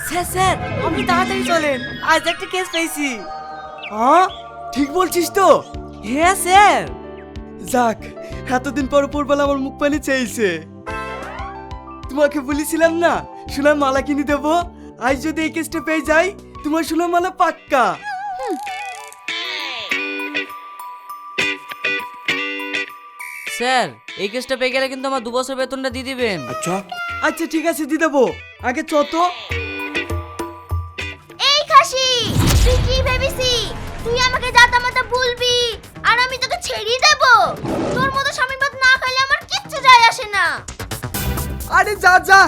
Sir sir আপনি তাড়াতাড়ি চলেন, আজ একটা কেস পেয়েছি। হ্যাঁ ঠিক বলছিস তো? হ্যাঁ স্যার। যাক, এতদিন পর পরবেলা আমার মুখ পানি চেয়েছে। তোমাকে বলেছিলাম না সোনার মালা কিনে দেবো, আজ যদি এই কেসটা পেয়ে যাই তোমার সোনার মালা পাক্কা। স্যার এই কেসটা পেয়ে গেলে কিন্তু আমার 2 বছর বেতনটা দিয়ে দিবেন। আচ্ছা ঠিক আছে দিয়ে দেবো, আগে চ তো। এই খাসি, তুই কি ভেবেছি তুই আমাকে জাতামাতা বলবি আর আমি তোকে ছেড়ে দেব? তোর মতো স্বামীবাদ না খেলে আমার কিচ্ছু যায় আসে না। আরে যা যা,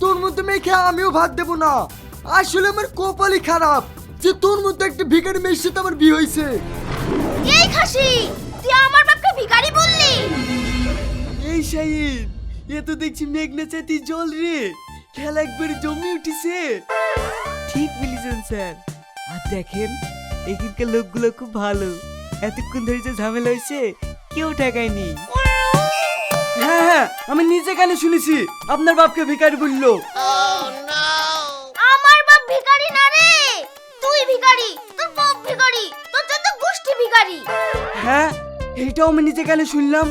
তোর মতো মেয়ে খেয়ে আমিও ভাত দেবো না। আসলে আমার কপালই খারাপ যে তোর মতো একটা ভিখারি মেয়ের সাথে আমার বিয়ে হয়েছে। এই খাসি, তুই আমার বাপকে ভিখারি বললি? এই শাহিন, এ তো দেখছি মেঘনা চাতি জল রে, খেলা একবার জমে উঠেছে। ঠিক বলেছেন স্যার। আর দেখেন এখানকার লোকগুলো খুব ভালো, এতক্ষণ ধরে যে ঝামেলা হয়েছে কেউ ঠেকায়নি। হ্যাঁ হ্যাঁ, আমি নিজে কানে শুনেছি আপনার বাপকে ভিখারি বললো। আমার বাপ ভিখারি না রে, তুই ভিখারি, তোর বাপ ভিখারি, তোর যত গোষ্ঠী ভিখারি। হ্যাঁ এইটাও আমি নিজে কানে শুনলাম।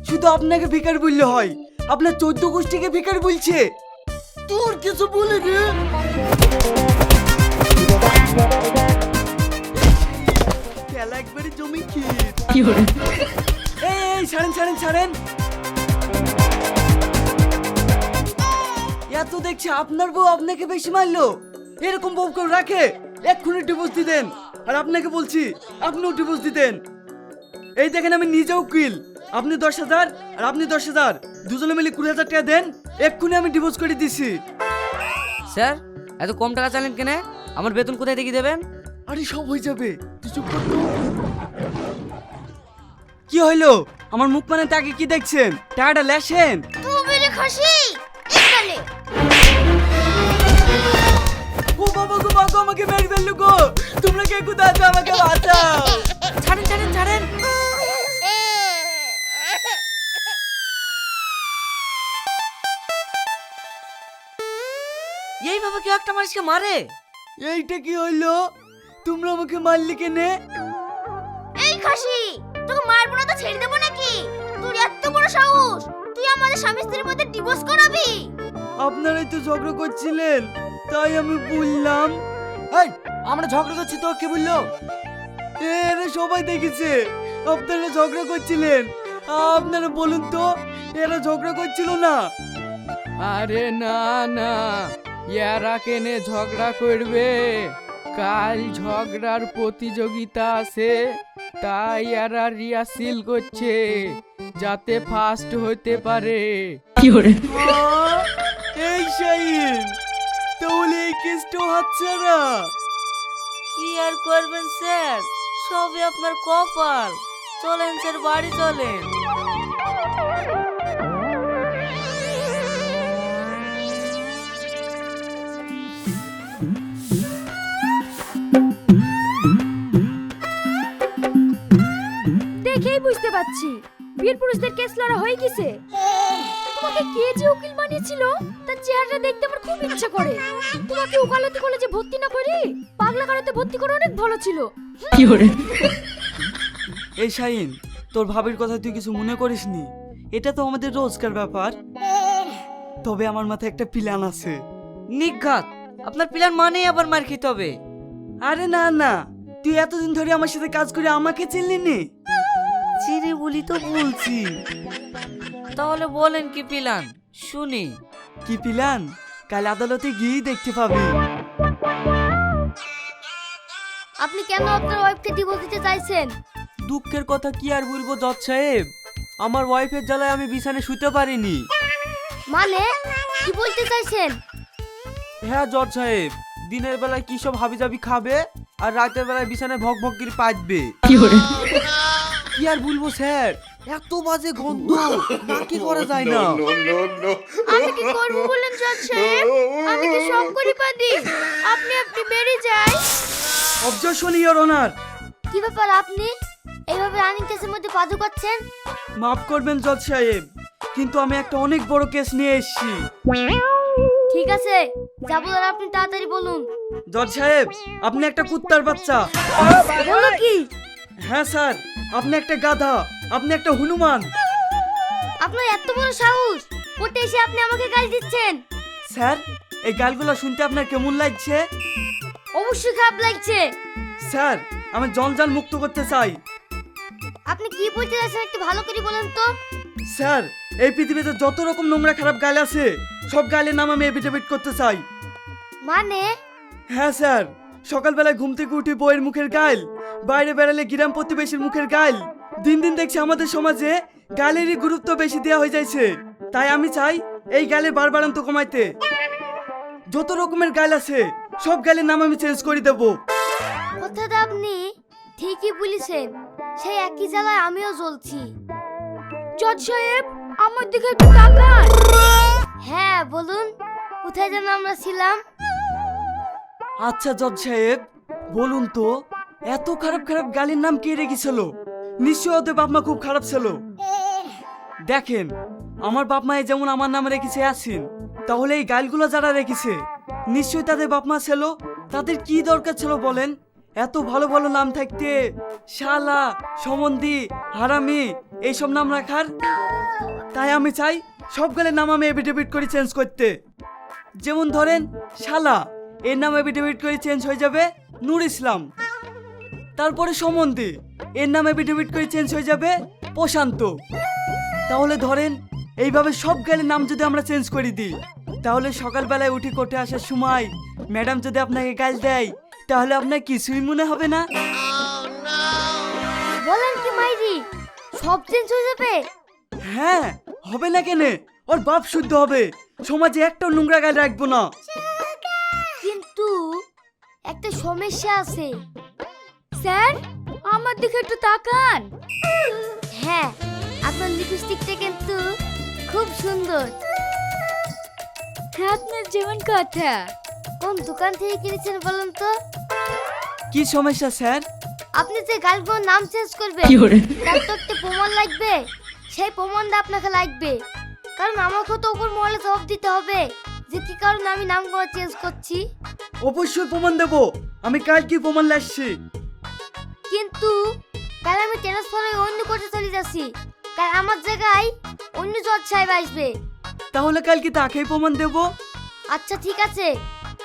শুধু আপনাকে ভিখারি বললে হয়, আপনার 14 গোষ্ঠীকে ভিখারি বলছে। তোর কিছু বলে রে। খেলা একবারে জমি ক্ষীর। এই ছাড়েন ছাড়েন ছাড়েন। এত দেখছি আপনার বউ আপনাকে বেশি মারলো, এরকম বউ কেউ রাখে? এক্ষুনি ডিভোর্স দিতেন। আর আপনাকে বলছি আপনিও ডিভোর্স দিতেন। এই দেখেন আমি নিজেও উকিল, আপনি 10,000 আর আপনি 10,000, দুজনে মিলে 20,000 টাকা দেন, এক্ষুনি আমি ডিভোর্স করে দিছি। স্যার এত কম টাকা চাইলেন কেন? আমার বেতন কোথায় থেকে দেবেন? আরে সব হয়ে যাবে, তুই চুপ কর তো। কি হইলো? আমার মুখ মানে তাকে কি দেখছেন? টাকাটা লেসেন। তুই রে খাসি, এখানে ও বাবা গো, মা গো, আমাকে মেরে ফেললো গো। তোমরা কে কোথায় আছো? আমাকে বাঁচাও। ছাড়েন ছাড়েন ছাড়েন। এইভাবে কেউ একটা মানুষকে মারে? এইটা কি হইলো? তোমরা আমাকে মারলি কেনে? এই খাসি, তোকে মারবো না তো ছেড়ে দেবো নাকি? তোর এত বড় সাহস, তুই আমাদের স্বামী স্ত্রীর মধ্যে ডিভোর্স করাবি? আপনারাই তো ঝগড়া করছিলেন, তাই আমি বললাম। এই আমরা ঝগড়া করছি তো কে বললো? এরা সবাই দেখেছে আপনারা ঝগড়া করছিলেন। আপনারা বলুন তো, এরা ঝগড়া করছিল না? আরে না না, ইয়ারা কেনে ঝগড়া করবে? কাল ঝগড়ার প্রতিযোগিতা আছে, তাই এরা রিহার্সেল করছে যাতে ফার্স্ট হতে পারে। এই শাহিন, তাহলে এই কেসটাও হাতছাড়া। কি আর করবেন স্যার, সবই আপনার কপাল। চলেন স্যার বাড়ি চলেন। দেখেই বুঝতে পারছি বীর পুরুষদের কেস লড়া হয়ে গেছে। তোমাকে কে যে উকিল বানিয়েছিল তার চেহারাটা দেখতে আমার খুব ইচ্ছা করে। তোমাকে ওকালতি কলেজে ভর্তি না করে পাগলাকারাতে ভর্তি করে অনেক ভালো ছিল। এই শাহিন, তোর ভাবির কথা তুই কিছু মনে করিসনি, এটা তো আমাদের রোজকার ব্যাপার। তবে আমার মাথায় একটা প্ল্যান আছে। নিঘাত, আপনার প্ল্যান মানেই আবার মার খেতে হবে। আরে না না, তুই এতদিন ধরে আমার সাথে কাজ করে আমাকে চিনলি নি? চিনি বলি তো বলছি। তাহলে বলেন কি প্ল্যান, শুনি। কি প্ল্যান? কাল আদালতে গিয়ে দেখতে পাবি। আপনি কেন আপনার ওয়াইফকে ডিভোর্স দিতে চাইছেন? দুঃখের কথা কি আর বলবো জজ সাহেব, আমার ওয়াইফের জ্বালায় আমি বিছানায় শুতে পারিনি। মানে কি বলতে চাইছেন? হ্যাঁ জজ সাহেব, দিনের বেলায় কি সব হাবিজাবি খাবে আর রাতের বেলায় বিছানায় ভক ভক করে পাতবে। কি আর বলবো স্যার, এত বাজে গন্ধ, নাকি করা যায় না। আমি কি করব বলেন জজ সাহেব? আমি কি সব করে পারি? আপনি বেরিয়ে যাই। Objection your honour. কি ব্যাপার আপনি এইভাবে রানিং কেসের মধ্যে পা ঢুকাচ্ছেন? মাফ করবেন জজ সাহেব, কিন্তু আমি একটা অনেক বড় কেস নিয়ে এসেছি। ঠিক আছে, যা বলার আপনি তাড়াতাড়ি বলুন। জজ সাহেব, আপনি একটা কুত্তার বাচ্চা। বলো কি? হ্যাঁ স্যার, আপনি একটা গাধা, আপনি একটা হনুমান। আপনার এত বড় সাহস, কোর্টে এসে আপনি আমাকে গালি দিচ্ছেন? স্যার, এই গালগুলো শুনতে আপনার কেমন লাগছে? অবশ্যই খারাপ লাগছে। স্যার, আমি জঞ্জাল মুক্ত করতে চাই। আপনি কি বলতে চাচ্ছেন একটু ভালো করে বলেন তো। স্যার, এই পৃথিবীতে যত রকম নোংরা খারাপ গাল আছে সব গালের নাম আমি এফিডেভিট করতে চাই। মানে? হ্যাঁ স্যার, সকালবেলায় ঘুম থেকে উঠে বইয়ের মুখের গাল, বাইরে বেড়ালে গ্রাম প্রতিবেশীর মুখের গাল। দিন দিন দেখছি আমাদের সমাজে গালেরই গুরুত্ব বেশি দেওয়া হয়ে যাচ্ছে। তাই আমি চাই এই গালের বাড়বাড়ন্ত কমাইতে। যত রকমের গাল আছে সব গালের নাম আমি চেঞ্জ করে দেবো। কথাটা আপনি ঠিকই বলেছেন, সেই একই জ্বালায় আমিও জ্বলছি। জজ সাহেব, আমার দিকে একটু তাকান। হ্যাঁ বলুন, কোথায় যেন আমরা ছিলাম? আচ্ছা জজ সাহেব, বলুন তো এত খারাপ খারাপ গালির নাম কে রেখেছিল? নিশ্চয় ওদের বাপ মা খুব খারাপ ছিল। দেখেন, আমার বাপ মায়ে যেমন আমার নাম রেখেছে ইয়াসিন, তাহলে এই গালগুলো যারা রেখেছে নিশ্চয়ই তাদের বাপ মা ছিল। তাদের কি দরকার ছিল বলেন এত ভালো ভালো নাম থাকতে শালা, সমন্ধি, হারামি এইসব নাম রাখার? তাই আমি চাই সব গালের নাম আমি এফিডেভিট করে চেঞ্জ করতে। যেমন ধরেন শালা, এর নাম এফিডেভিট করে চেঞ্জ হয়ে যাবে নূর ইসলাম। তারপরে সমন্ধি, এর নাম এফিডেভিট করে চেঞ্জ হয়ে যাবে প্রশান্ত। তাহলে ধরেন এইভাবে সব গালের নাম যদি আমরা চেঞ্জ করে দিই, তাহলে সকালবেলায় উঠে কোর্টে আসার সময় ম্যাডাম যদি আপনাকে গাল দেয় তাহলে আপনার কিছুই মনে হবে না। বলেন কি মাইরি, সব চেঞ্জ হয়ে যাবে? হ্যাঁ, হবে না কেন? ওর বাপ শুদ্ধ হবে, সমাজে একটা নোংরা গাল রাখবো না। কিন্তু একটা সমস্যা আছে। স্যার, আমার দিকে একটু তাকান। হ্যাঁ, আপনার লিপস্টিকটা কিন্তু খুব সুন্দর। হ্যাঁ, আপনার যেমন কথা। কোন দোকান থেকে কিনেছেন বলুন তো? কি সমস্যা স্যার? আপনি যে গালগুলোর নাম চেঞ্জ করবেন তার তো একটা প্রমাণ লাগবে। সেই প্রমাণটা আপনাকে লাগবে, কারণ আমাকে তো উপর মহলে জবাব দিতে হবে যে কি কারণে আমি নামগুলো চেঞ্জ করছি। অবশ্যই প্রমাণ দেবো, আমি কাল কি প্রমাণ লাগছি। কিন্তু কাল আমি ট্রান্সফার হয়ে অন্য কোর্টে চলে যাচ্ছি, কাল আমার জায়গায় অন্য জজ সাহেব আসবে। তাহলে কাল কি তাকেই প্রমাণ দেবো? আচ্ছা ঠিক আছে,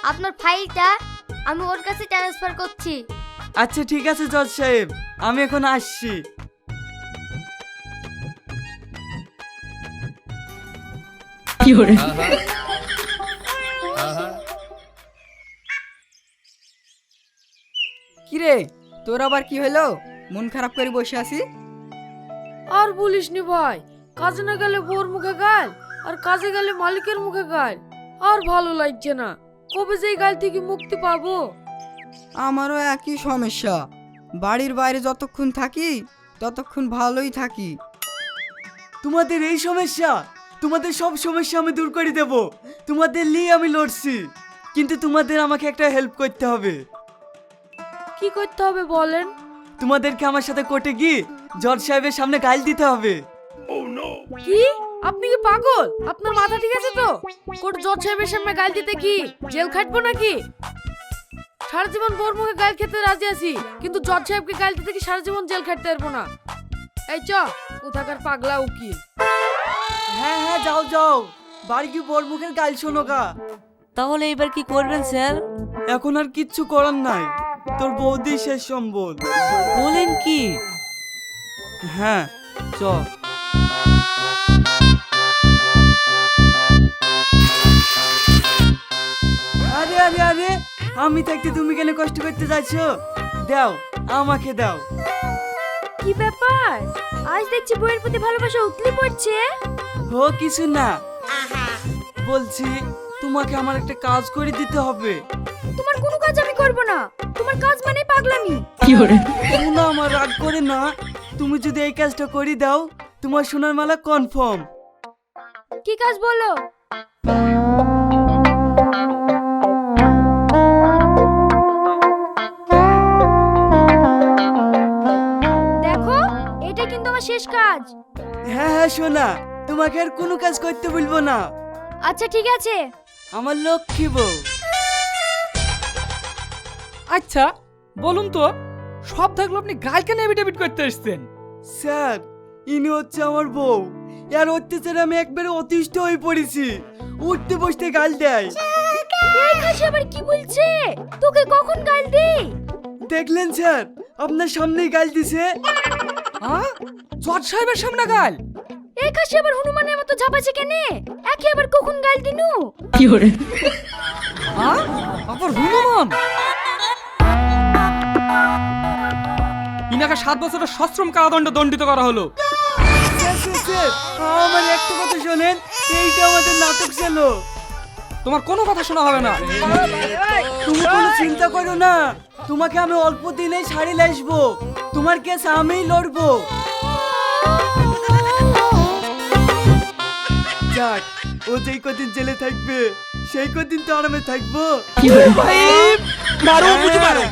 আপনার ফাইলটা আমি ওর কাছে ট্রান্সফার করছি। আচ্ছা ঠিক আছে জজ সাহেব, আমি এখন আসছি। কিরে, তোর আবার কি হলো? মন খারাপ করে বসে আছি? আর বলিসনি ভাই, কাজে না গেলে বউর মুখে গাল, আর কাজে গেলে মালিকের মুখে গাল। আর ভালো লাগছে না, কবে যে এই গাল থেকে মুক্তি পাবো? আমারও একই সমস্যা। বাড়ির বাইরে যতক্ষণ থাকি ততক্ষণ ভালোই থাকি। তোমাদের এই সমস্যা, তোমাদের সব সমস্যা আমি দূর করে দেব। তোমাদের নিয়ে আমি লড়ছি, কিন্তু তোমাদের আমাকে একটা হেল্প করতে হবে। কি করতে হবে বলেন? তোমাদেরকে আমার সাথে কোর্টে গিয়ে জজ সাহেবের সামনে গাল দিতে হবে। কি? আপনি কি পাগল? আপনার মাথা ঠিক আছে তো? কোর্ট জজ সাহেবের সামনে গাল দিতে কি জেল খাটবো নাকি? সারা জীবন বউর মুখে গাল খেতে রাজি আছি, কিন্তু জজ সাহেবকে গাল দিতে কি সারা জীবন জেল খাটতে পারবো না। এই চ, কোথাকার পাগলা উকিল। হ্যাঁ হ্যাঁ, যাও যাও, বাড়ি কি বড় মুখের গাল শোনো গা। তাহলে এবার কি করবেন স্যার? এখন আর কিচ্ছু করার নাই, তোর বৌদি শেষ সম্বল। বলেন কি? হ্যাঁ চ। আরে আরে আরে, আমি থাকতে তুমি কেন কষ্ট করতে যাচ্ছো? দাও, আমাকে দাও। কি ব্যাপার, আজ দেখছি বইয়ের প্রতি ভালোবাসা উতলে পড়ছে। ও কিছু না, বলছি তোমাকে আমার একটা কাজ করে দিতে হবে। তোমার কোনো কাজ আমি করব না, তোমার কাজ মানে পাগলামি। না, আমার রাগ করে না, তুমি যদি এই কাজটা করে দাও তোমার সোনার মালা কনফার্ম। কি কাজ বলো? দেখো, এটা কিন্তু আমার শেষ কাজ। হ্যাঁ হ্যাঁ সোনা, তোমাকে আর কোনো কাজ করতে বলবো না। আচ্ছা ঠিক আছে, আমার লক্ষ্মী বউ। আচ্ছা বলুন তো, সব থাকলো আপনি গাল কেন এভিডেভিট করতে এসেছেন? স্যার, ইনি হচ্ছে আমার বউ। এর অত্যাচারে আমি একবারে অতিষ্ঠ হয়ে পড়েছি। উঠতে বসতে গাল দেয়। এই খাসি আবার কি বলছে? তোকে কখন গাল দেই? দেখলেন স্যার, আপনার সামনেই গাল দিছে। হ্যাঁ, জজ সাহেবের সামনে গাল? এই খাসি আবার হনুমানের মতো ঝাপাছে কেনে? একে আবার কখন গাল দিনু? হ্যাঁ, আবার হনুমান? ইনাকে 7 বছরের সশ্রম কারাদণ্ড দণ্ডিত করা হলো। স্যার, আমার একটা কথা শোনেন, এইটা আমাদের নাটক ছিল। তোমার কোনো কথা শোনা হবে না। তুমি কোনো চিন্তা করো না, তোমাকে আমি অল্প দিনেই ছাড়িয়ে আসবো। তোমার কেস আমিই লড়বো। যাক, ও যেই কদিন জেলে থাকবে সেই কদিন তো আরামে থাকবো। মারো বুঝি মারো।